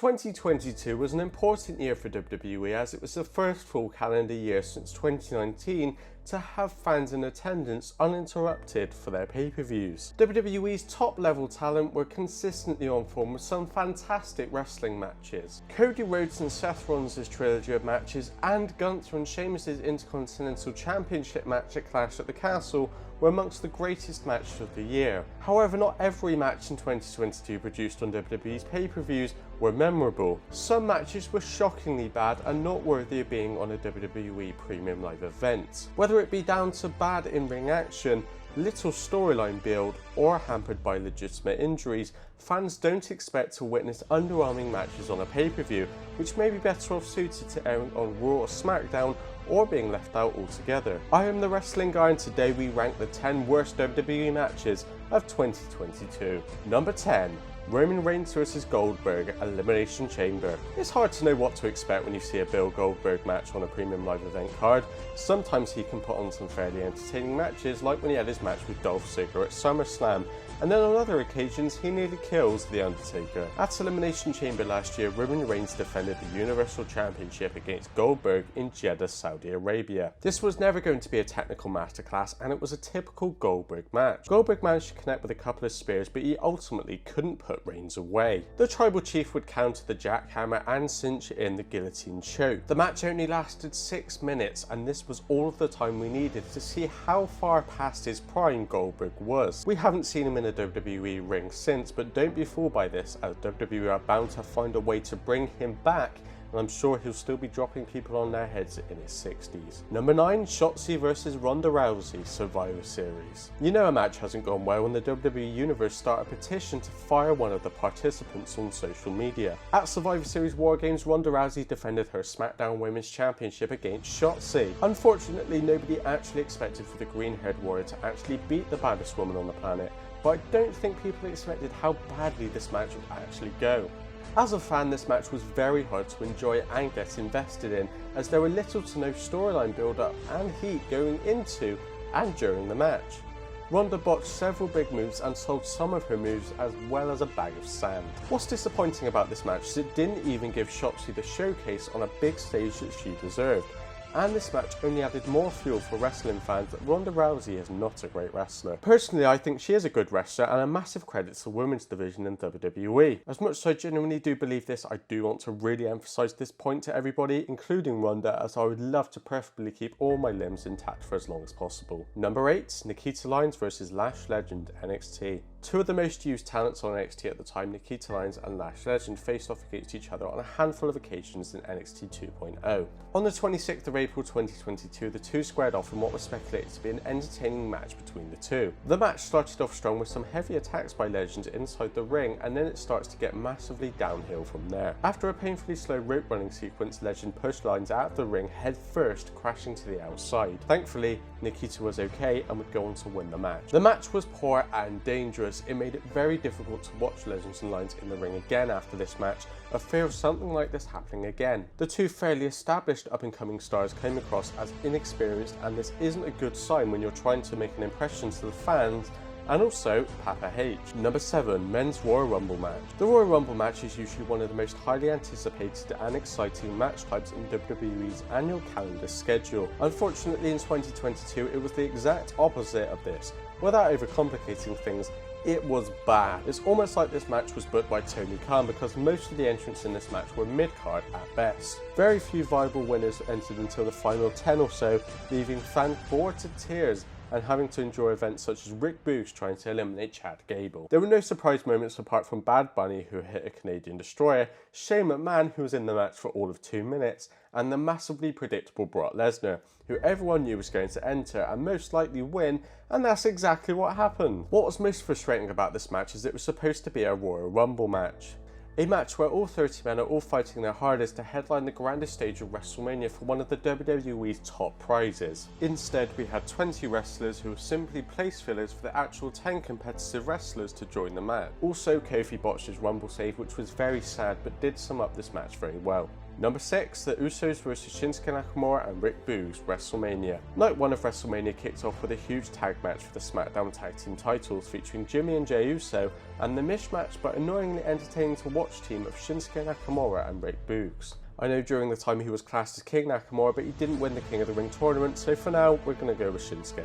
2022 was an important year for WWE as it was the first full calendar year since 2019 to have fans in attendance uninterrupted for their pay-per-views. WWE's top-level talent were consistently on form with some fantastic wrestling matches. Cody Rhodes and Seth Rollins' trilogy of matches and Gunther and Sheamus' Intercontinental Championship match at Clash at the Castle were amongst the greatest matches of the year. However, not every match in 2022 produced on WWE's pay-per-views were memorable. Some matches were shockingly bad and not worthy of being on a WWE Premium Live event. Whether it be down to bad in-ring action, little storyline build, or hampered by legitimate injuries, fans don't expect to witness underwhelming matches on a pay-per-view, which may be better off suited to airing on Raw or SmackDown or being left out altogether. I am the Wrestling Guy and today we rank the 10 worst WWE matches of 2022. Number 10. Roman Reigns vs Goldberg Elimination Chamber. It's hard to know what to expect when you see a Bill Goldberg match on a Premium Live event card. Sometimes he can put on some fairly entertaining matches, like when he had his match with Dolph Ziggler at SummerSlam, and then on other occasions he nearly kills The Undertaker. At Elimination Chamber last year, Roman Reigns defended the Universal Championship against Goldberg in Jeddah, Saudi Arabia. This was never going to be a technical masterclass and it was a typical Goldberg match. Goldberg managed to connect with a couple of spears, but he ultimately couldn't put Reigns away. The Tribal Chief would counter the jackhammer and cinch in the guillotine choke. The match only lasted 6 minutes and this was all of the time we needed to see how far past his prime Goldberg was. We haven't seen him in a WWE ring since, but don't be fooled by this as WWE are bound to find a way to bring him back, and I'm sure he'll still be dropping people on their heads in his 60s. Number 9. Shotzi vs Ronda Rousey Survivor Series. You know a match hasn't gone well when the WWE Universe start a petition to fire one of the participants on social media. At Survivor Series War Games, Ronda Rousey defended her SmackDown Women's Championship against Shotzi. Unfortunately, nobody actually expected for the green-haired warrior to actually beat the baddest woman on the planet, but I don't think people expected how badly this match would actually go. As a fan, this match was very hard to enjoy and get invested in, as there were little to no storyline build-up and heat going into and during the match. Ronda botched several big moves and sold some of her moves as well as a bag of sand. What's disappointing about this match is it didn't even give Shotzi the showcase on a big stage that she deserved. And this match only added more fuel for wrestling fans that Ronda Rousey is not a great wrestler. Personally, I think she is a good wrestler and a massive credit to the women's division in WWE. As much as I genuinely do believe this, I do want to really emphasise this point to everybody, including Ronda, as I would love to preferably keep all my limbs intact for as long as possible. Number 8. Nikita Lyons vs Lash Legend NXT. Two of the most used talents on NXT at the time, Nikita Lyons and Lash Legend, faced off against each other on a handful of occasions in NXT 2.0. On the 26th of April 2022, the two squared off in what was speculated to be an entertaining match between the two. The match started off strong with some heavy attacks by Legend inside the ring, and then it starts to get massively downhill from there. After a painfully slow rope running sequence, Legend pushed Lyons out of the ring head first, crashing to the outside. Thankfully, Nikita was okay and would go on to win the match. The match was poor and dangerous. It made it very difficult to watch Legends and Lyons in the ring again after this match, a fear of something like this happening again. The two fairly established up-and-coming stars came across as inexperienced, and this isn't a good sign when you're trying to make an impression to the fans and also Papa H. Number 7. Men's Royal Rumble match. The Royal Rumble match is usually one of the most highly anticipated and exciting match types in WWE's annual calendar schedule. Unfortunately, in 2022, it was the exact opposite of this. Without overcomplicating things, it was bad. It's almost like this match was booked by Tony Khan because most of the entrants in this match were mid-card at best. Very few viable winners entered until the final 10 or so, leaving fans bored to tears and having to enjoy events such as Rick Boogs trying to eliminate Chad Gable. There were no surprise moments apart from Bad Bunny, who hit a Canadian Destroyer, Shane McMahon, who was in the match for all of 2 minutes, and the massively predictable Brock Lesnar, who everyone knew was going to enter and most likely win, and that's exactly what happened. What was most frustrating about this match is it was supposed to be a Royal Rumble match. A match where all 30 men are all fighting their hardest to headline the grandest stage of WrestleMania for one of the WWE's top prizes. Instead, we had 20 wrestlers who were simply place fillers for the actual 10 competitive wrestlers to join the match. Also, Kofi botched his Rumble save, which was very sad but did sum up this match very well. Number 6, The Usos vs Shinsuke Nakamura and Rick Boogs, WrestleMania. Night 1 of WrestleMania kicked off with a huge tag match for the SmackDown Tag Team titles featuring Jimmy and Jey Uso and the mismatched but annoyingly entertaining to watch team of Shinsuke Nakamura and Rick Boogs. I know during the time he was classed as King Nakamura, but he didn't win the King of the Ring tournament, so for now we're going to go with Shinsuke.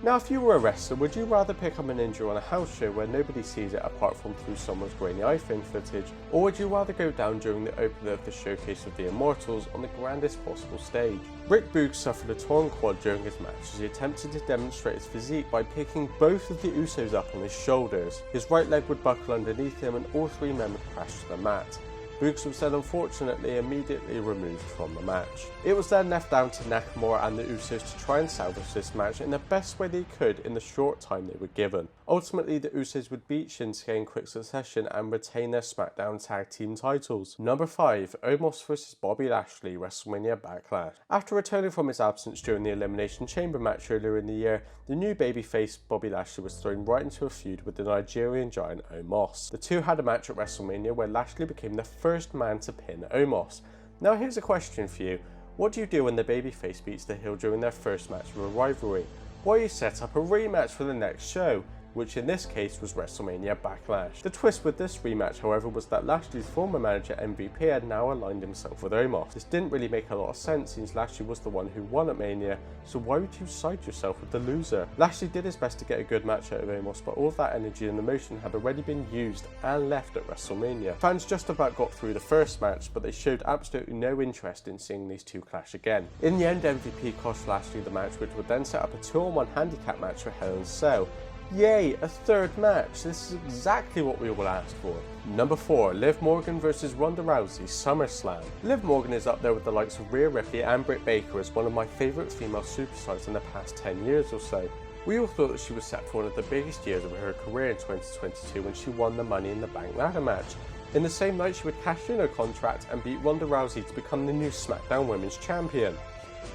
Now, if you were a wrestler, would you rather pick up an injury on a house show where nobody sees it apart from through someone's grainy iPhone footage, or would you rather go down during the opener of the Showcase of the Immortals on the grandest possible stage? Rick Boogs suffered a torn quad during his match as he attempted to demonstrate his physique by picking both of the Usos up on his shoulders. His right leg would buckle underneath him and all three men would crash to the mat. Boogs was then unfortunately immediately removed from the match. It was then left down to Nakamura and the Usos to try and salvage this match in the best way they could in the short time they were given. Ultimately, the Usos would beat Shinsuke in quick succession and retain their SmackDown Tag Team titles. Number 5, Omos vs Bobby Lashley, WrestleMania Backlash. After returning from his absence during the Elimination Chamber match earlier in the year, the new babyface Bobby Lashley was thrown right into a feud with the Nigerian giant Omos. The two had a match at WrestleMania where Lashley became the first man to pin Omos. Now here's a question for you. What do you do when the babyface beats the heel during their first match of a rivalry? Well, you set up a rematch for the next show, which in this case was WrestleMania Backlash. The twist with this rematch, however, was that Lashley's former manager MVP had now aligned himself with Omos. This didn't really make a lot of sense since Lashley was the one who won at Mania, so why would you side yourself with the loser? Lashley did his best to get a good match out of Omos, but all of that energy and emotion had already been used and left at WrestleMania. Fans just about got through the first match, but they showed absolutely no interest in seeing these two clash again. In the end, MVP cost Lashley the match, which would then set up a 2-on-1 handicap match for Hell in a Cell. Yay, a third match. This is exactly what we all asked for. Number 4, Liv Morgan vs Ronda Rousey, SummerSlam. Liv Morgan is up there with the likes of Rhea Ripley and Britt Baker as one of my favourite female superstars in the past 10 years or so. We all thought that she was set for one of the biggest years of her career in 2022 when she won the Money in the Bank ladder match. In the same night, she would cash in her contract and beat Ronda Rousey to become the new SmackDown Women's Champion.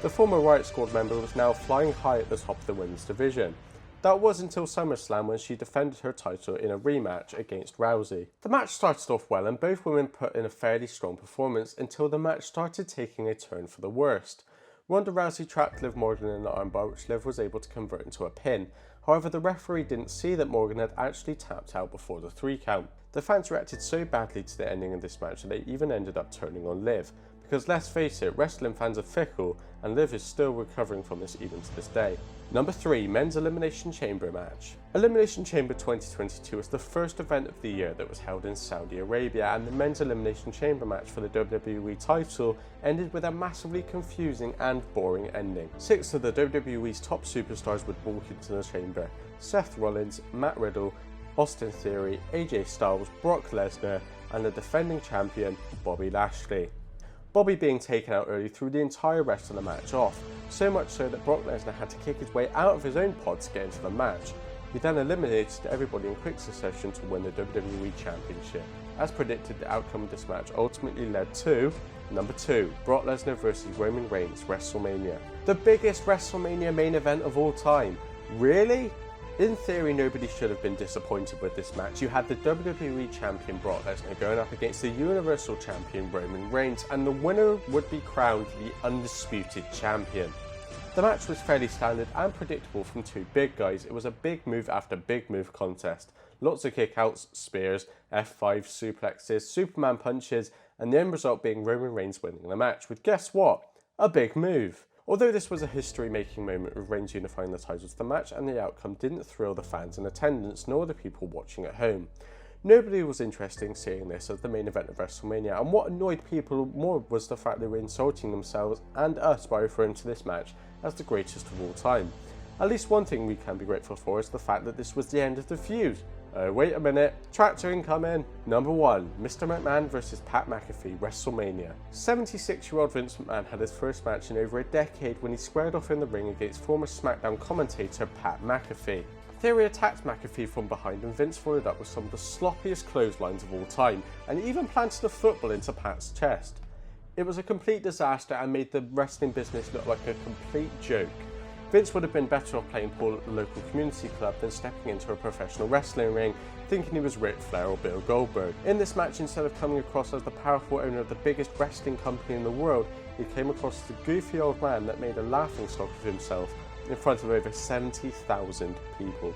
The former Riot Squad member was now flying high at the top of the women's division. That was until SummerSlam when she defended her title in a rematch against Rousey. The match started off well and both women put in a fairly strong performance until the match started taking a turn for the worst. Ronda Rousey trapped Liv Morgan in an armbar which Liv was able to convert into a pin. However, the referee didn't see that Morgan had actually tapped out before the 3 count. The fans reacted so badly to the ending of this match that they even ended up turning on Liv. Because let's face it, wrestling fans are fickle, and Liv is still recovering from this even to this day. Number 3, Men's Elimination Chamber match. Elimination Chamber 2022 was the first event of the year that was held in Saudi Arabia, and the Men's Elimination Chamber match for the WWE title ended with a massively confusing and boring ending. 6 of the WWE's top superstars would walk into the chamber: Seth Rollins, Matt Riddle, Austin Theory, AJ Styles, Brock Lesnar, and the defending champion, Bobby Lashley. Bobby being taken out early threw the entire rest of the match off, so much so that Brock Lesnar had to kick his way out of his own pod to get into the match. He then eliminated everybody in quick succession to win the WWE Championship. As predicted, the outcome of this match ultimately led to number 2, Brock Lesnar vs Roman Reigns, WrestleMania. The biggest WrestleMania main event of all time. Really? In theory, nobody should have been disappointed with this match. You had the WWE Champion Brock Lesnar going up against the Universal Champion Roman Reigns, and the winner would be crowned the Undisputed Champion. The match was fairly standard and predictable from two big guys. It was a big move after big move contest. Lots of kickouts, spears, F5 suplexes, Superman punches, and the end result being Roman Reigns winning the match with, guess what? A big move. Although this was a history-making moment with Reigns unifying the titles, the match and the outcome didn't thrill the fans in attendance nor the people watching at home. Nobody was interested in seeing this as the main event of WrestleMania, and what annoyed people more was the fact they were insulting themselves and us by referring to this match as the greatest of all time. At least one thing we can be grateful for is the fact that this was the end of the feud. Wait a minute, tractor incoming! Number 1, Mr. McMahon vs Pat McAfee, WrestleMania. 76-year-old Vince McMahon had his first match in over a decade when he squared off in the ring against former SmackDown commentator Pat McAfee. Theory attacked McAfee from behind and Vince followed up with some of the sloppiest clotheslines of all time, and even planted a football into Pat's chest. It was a complete disaster and made the wrestling business look like a complete joke. Vince would have been better off playing Paul at the local community club than stepping into a professional wrestling ring thinking he was Ric Flair or Bill Goldberg. In this match, instead of coming across as the powerful owner of the biggest wrestling company in the world, he came across as a goofy old man that made a laughingstock of himself in front of over 70,000 people.